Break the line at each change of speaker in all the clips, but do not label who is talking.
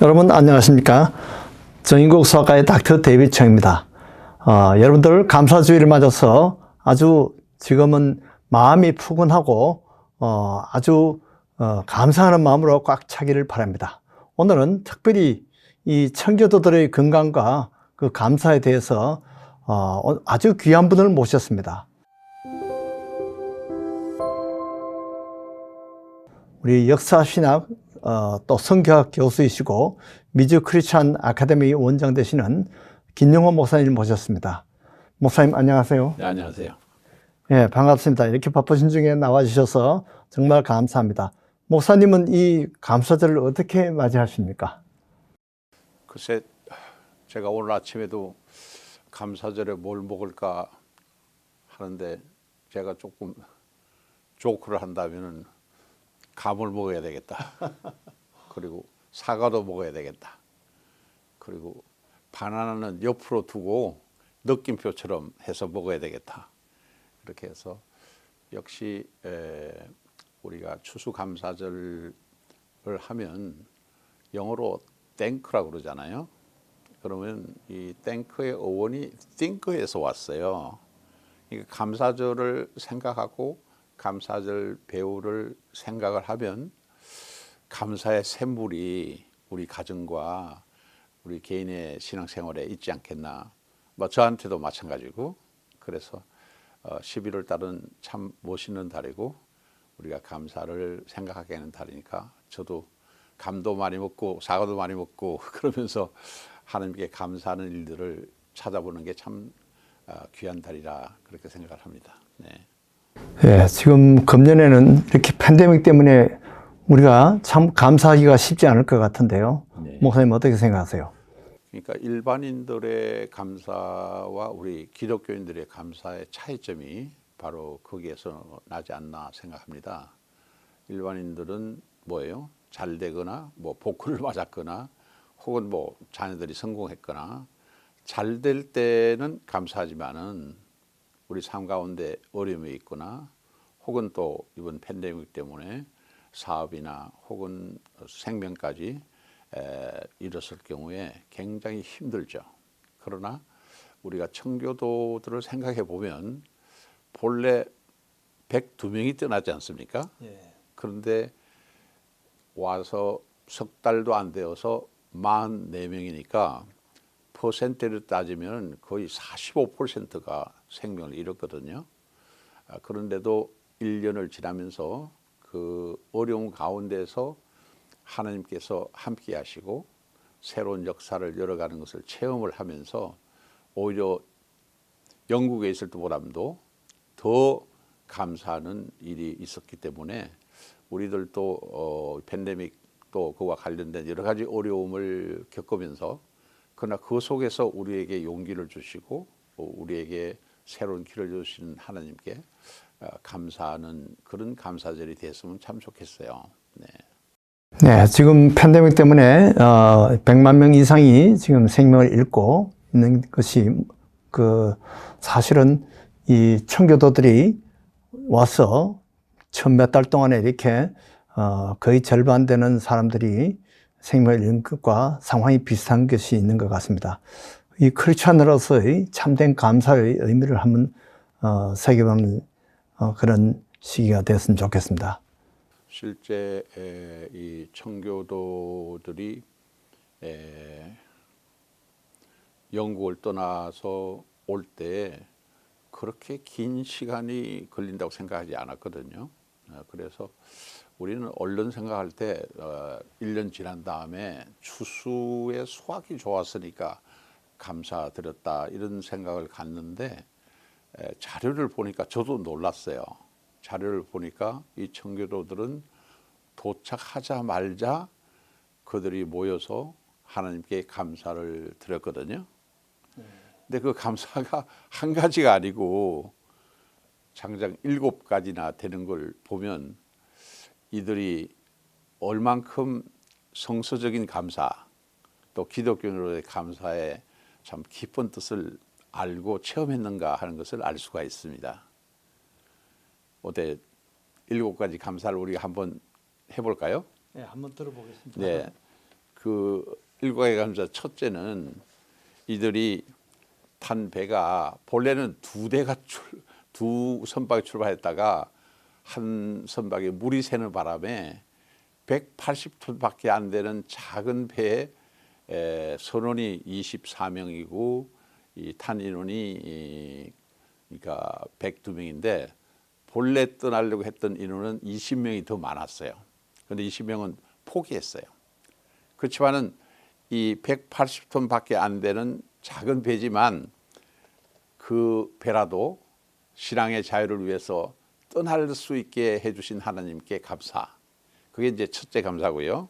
여러분 안녕하십니까? 정인국 수학과의 닥터 데이비드 청입니다. 여러분들 감사주의를 맞아서 아주 지금은 마음이 푸근하고 아주 감사하는 마음으로 꽉 차기를 바랍니다. 오늘은 특별히 이 청교도들의 건강과 그 감사에 대해서 아주 귀한 분을 모셨습니다. 우리 역사신학 또 성경학 교수이시고 미주 크리스찬 아카데미 원장 되시는 김영호 목사님을 모셨습니다. 목사님 안녕하세요.
네, 안녕하세요.
네, 반갑습니다. 이렇게 바쁘신 중에 나와주셔서 정말 감사합니다. 목사님은 이 감사절을 어떻게 맞이하십니까?
글쎄, 제가 오늘 아침에도 감사절에 뭘 먹을까 하는데 제가 조금 조크를 한다면은 감을 먹어야 되겠다. 그리고 사과도 먹어야 되겠다. 그리고 바나나는 옆으로 두고 느낌표처럼 해서 먹어야 되겠다. 이렇게 해서 역시 우리가 추수감사절을 하면 영어로 땡크라고 그러잖아요. 그러면 이 땡크의 어원이 think에서 왔어요. 그러니까 감사절을 생각하고 감사절 배우를 생각을 하면 감사의 샘물이 우리 가정과 우리 개인의 신앙생활에 있지 않겠나. 뭐 저한테도 마찬가지고. 그래서 11월 달은 참 멋있는 달이고 우리가 감사를 생각하게 하는 달이니까 저도 감도 많이 먹고 사과도 많이 먹고 그러면서 하나님께 감사하는 일들을 찾아보는 게 참 귀한 달이라 그렇게 생각을 합니다. 네.
예, 지금 금년에는 이렇게 팬데믹 때문에 우리가 참 감사하기가 쉽지 않을 것 같은데요.
네.
목사님 어떻게 생각하세요?
그러니까 일반인들의 감사와 우리 기독교인들의 감사의 차이점이 바로 거기에서 나지 않나 생각합니다. 일반인들은 뭐예요? 잘 되거나 뭐 복을 맞았거나 혹은 뭐 자녀들이 성공했거나 잘 될 때는 감사하지만은 우리 삶 가운데 어려움이 있거나 혹은 또 이번 팬데믹 때문에 사업이나 혹은 생명까지 잃었을 경우에 굉장히 힘들죠. 그러나 우리가 청교도들을 생각해 보면 본래 102명이 떠나지 않습니까?
예.
그런데 와서 석 달도 안 되어서 44명이니까 퍼센트를 따지면 거의 45%가 생명을 잃었거든요. 그런데도 1년을 지나면서 그 어려운 가운데서 하나님께서 함께 하시고 새로운 역사를 열어가는 것을 체험을 하면서 오히려 영국에 있을 때보다도 더 감사하는 일이 있었기 때문에 우리들도 팬데믹 또 그와 관련된 여러 가지 어려움을 겪으면서 그러나 그 속에서 우리에게 용기를 주시고 우리에게 새로운 길을 주시는 하나님께 감사하는 그런 감사절이 됐으면 참 좋겠어요. 네.
네, 지금 팬데믹 때문에 100만 명 이상이 지금 생명을 잃고 있는 것이 그 사실은 이 청교도들이 와서 처음 몇 달 동안에 이렇게 거의 절반 되는 사람들이 생명을 잃은 것과 상황이 비슷한 것이 있는 것 같습니다. 이 크리스찬으로서의 참된 감사의 의미를 한번 새겨보는 그런 시기가 됐으면 좋겠습니다.
실제 이 청교도들이 영국을 떠나서 올 때 그렇게 긴 시간이 걸린다고 생각하지 않았거든요. 그래서 우리는 얼른 생각할 때 1년 지난 다음에 추수의 수확이 좋았으니까 감사드렸다 이런 생각을 갖는데 자료를 보니까 저도 놀랐어요. 자료를 보니까 이 청교도들은 도착하자마자 그들이 모여서 하나님께 감사를 드렸거든요. 근데 그 감사가 한 가지가 아니고 장장 7가지나 되는 걸 보면 이들이 얼만큼 성서적인 감사 또 기독교인으로의 감사에 참 깊은 뜻을 알고 체험했는가 하는 것을 알 수가 있습니다. 어때 7가지 감사를 우리가 한번 해볼까요?
네, 한번 들어보겠습니다.
네, 그 일곱 가지 감사 첫째는 이들이 탄 배가 본래는 두 선박이 출발했다가 한 선박에 물이 새는 바람에 180톤밖에 안 되는 작은 배에 선원이 24명이고 이 탄 인원이 그러니까 102명인데 본래 떠나려고 했던 인원은 20명이 더 많았어요. 그런데 20명은 포기했어요. 그렇지만은 이 180톤밖에 안 되는 작은 배지만 그 배라도 신앙의 자유를 위해서 떠날 수 있게 해주신 하나님께 감사. 그게 이제 첫째 감사고요.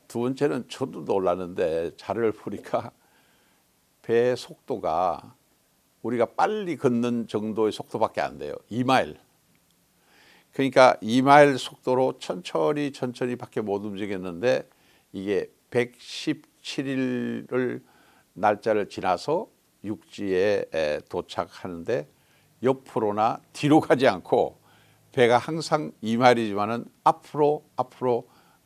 두 번째는 저도 놀랐는데 자료를 보니까 배 속도가 우리가 빨리 걷는 정도의 속도밖에 안 돼요. 2마일. 그러니까 2마일 속도로 천천히 밖에 못 움직였는데 이게 117일을 날짜를 지나서 육지에 도착하는데 옆으로나 뒤로 가지 않고 배가 항상 2마일이지만은 앞으로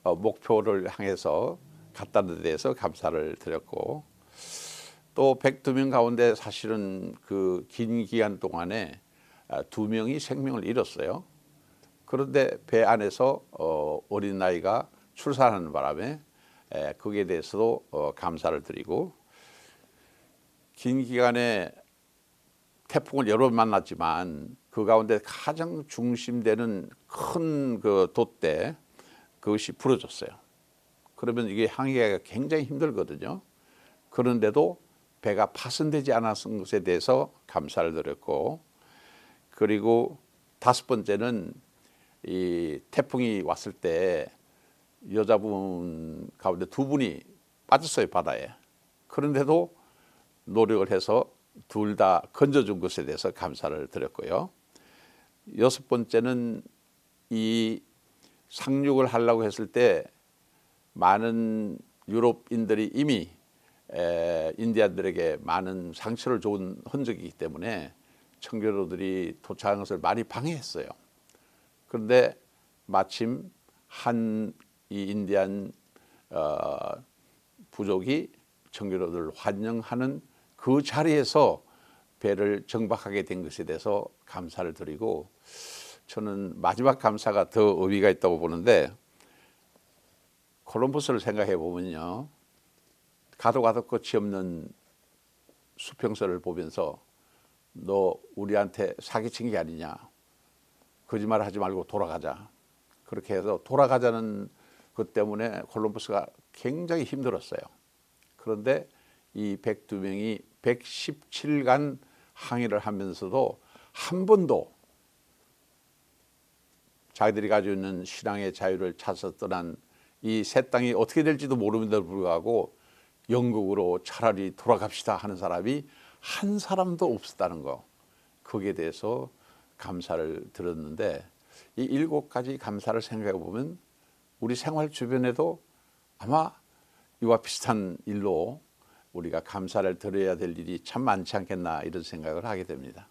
목표를 향해서 갔다는 데 대해서 감사를 드렸고, 또 102명 가운데 사실은 그 긴 기간 동안에 2명이 생명을 잃었어요. 그런데 배 안에서 어린 나이가 출산하는 바람에 거기에 대해서도 감사를 드리고, 긴 기간에 태풍을 여러 번 만났지만 그 가운데 가장 중심되는 큰 그 돛대 그것이 부러졌어요. 그러면 이게 항해가 굉장히 힘들거든요. 그런데도 배가 파손되지 않았던 것에 대해서 감사를 드렸고, 그리고 다섯 번째는 이 태풍이 왔을 때 여자분 가운데 두 분이 빠졌어요, 바다에. 그런데도 노력을 해서 둘 다 건져준 것에 대해서 감사를 드렸고요. 여섯 번째는 이 상륙을 하려고 했을 때 많은 유럽인들이 이미 인디안들에게 많은 상처를 준 흔적이기 때문에 청교도들이 도착한 것을 많이 방해했어요. 그런데 마침 한 이 인디안 부족이 청교도들을 환영하는 그 자리에서 배를 정박하게 된 것에 대해서 감사를 드리고, 저는 마지막 감사가 더 의미가 있다고 보는데, 콜럼버스를 생각해 보면요, 가도 끝이 없는 수평선을 보면서 너 우리한테 사기친 게 아니냐, 거짓말 하지 말고 돌아가자, 그렇게 해서 돌아가자는 것 때문에 콜럼버스가 굉장히 힘들었어요. 그런데 이 102명이 117간 항해를 하면서도 한 번도 자기들이 가지고 있는 신앙의 자유를 찾아서 떠난 이 새 땅이 어떻게 될지도 모름에도 불구하고 영국으로 차라리 돌아갑시다 하는 사람이 한 사람도 없었다는 거, 거기에 대해서 감사를 들었는데, 이 7가지 감사를 생각해 보면 우리 생활 주변에도 아마 이와 비슷한 일로 우리가 감사를 드려야 될 일이 참 많지 않겠나, 이런 생각을 하게 됩니다.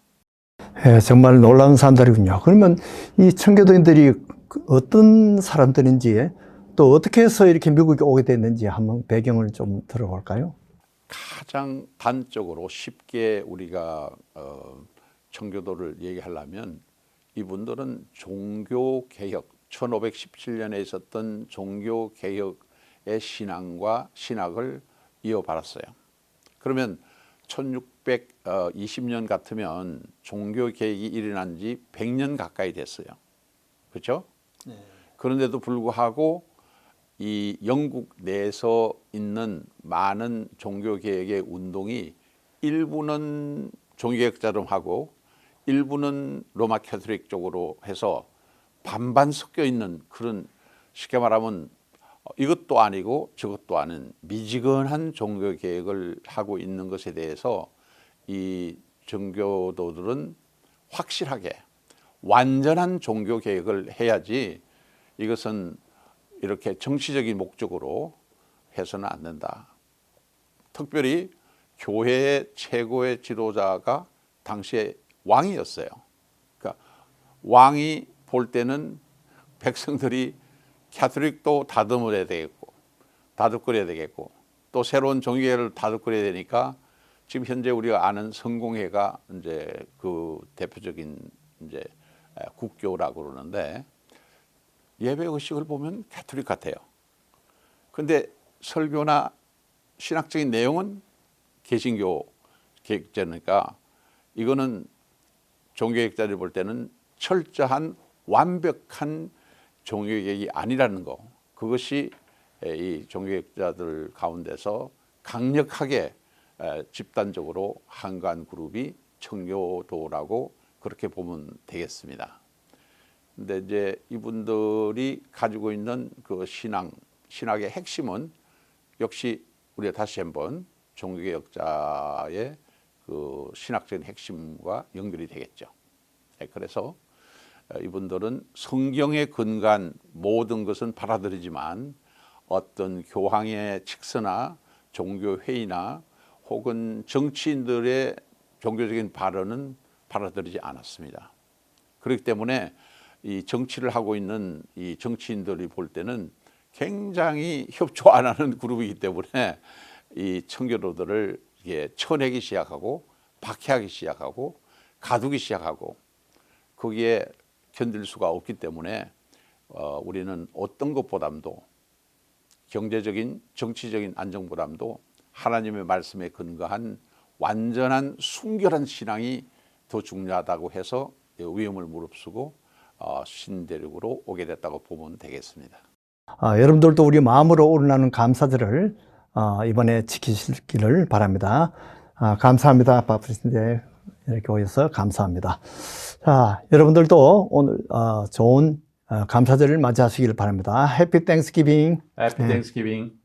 정말 놀라운 사람들이군요. 그러면 이 청교도인들이 어떤 사람들인지, 또 어떻게 해서 이렇게 미국에 오게 됐는지 한번 배경을 좀 들어볼까요?
가장 단적으로 쉽게 우리가 청교도를 얘기하려면, 이분들은 종교개혁, 1517년에 있었던 종교개혁의 신학을 이어받았어요. 그러면 1620년 같으면 종교개혁이 일어난 지 100년 가까이 됐어요. 그렇죠? 네. 그런데도 불구하고 이 영국 내에서 있는 많은 종교개혁의 운동이 일부는 종교개혁자로 하고 일부는 로마 캐톨릭 쪽으로 해서 반반 섞여 있는 그런, 쉽게 말하면 이것도 아니고 저것도 아닌 미지근한 종교개혁을 하고 있는 것에 대해서 이 정교도들은 확실하게 완전한 종교개혁을 해야지, 이것은 이렇게 정치적인 목적으로 해서는 안 된다. 특별히 교회의 최고의 지도자가 당시에 왕이었어요. 그러니까 왕이 볼 때는 백성들이 캐톨릭도 다듬어야 되겠고 다독거려야 되겠고 또 새로운 종교회를 다독거려야 되니까 지금 현재 우리가 아는 성공회가 이제 그 대표적인 이제 국교라고 그러는데 예배 의식을 보면 가톨릭 같아요. 근데 설교나 신학적인 내용은 개신교 계획자니까 이거는 종교계획자들이 볼 때는 철저한 완벽한 종교계획이 아니라는 거, 그것이 이 종교계획자들 가운데서 강력하게 집단적으로 한간 그룹이 청교도라고 그렇게 보면 되겠습니다. 근데 이제 이분들이 가지고 있는 그 신학의 핵심은 역시 우리가 다시 한번 종교개혁자의 그 신학적인 핵심과 연결이 되겠죠. 그래서 이분들은 성경에 근거한 모든 것은 받아들이지만 어떤 교황의 직서나 종교회의나 혹은 정치인들의 종교적인 발언은 받아들이지 않았습니다. 그렇기 때문에 이 정치를 하고 있는 이 정치인들이 볼 때는 굉장히 협조 안 하는 그룹이기 때문에 이 청교도들을 이게 쳐내기 시작하고 박해하기 시작하고 가두기 시작하고 거기에 견딜 수가 없기 때문에 우리는 어떤 것보담도 경제적인 정치적인 안정보담도 하나님의 말씀에 근거한 완전한 순결한 신앙이 더 중요하다고 해서 위험을 무릅쓰고 신대륙으로 오게 됐다고 보면 되겠습니다.
여러분들도 우리 마음으로 오르나는 감사들을 이번에 지키시기를 바랍니다. 감사합니다. 바쁘신데 이렇게 오셔서 감사합니다. 자, 여러분들도 오늘 좋은 감사절을 맞이하시기를 바랍니다. 해피 땡스기빙.
Happy Thanksgiving.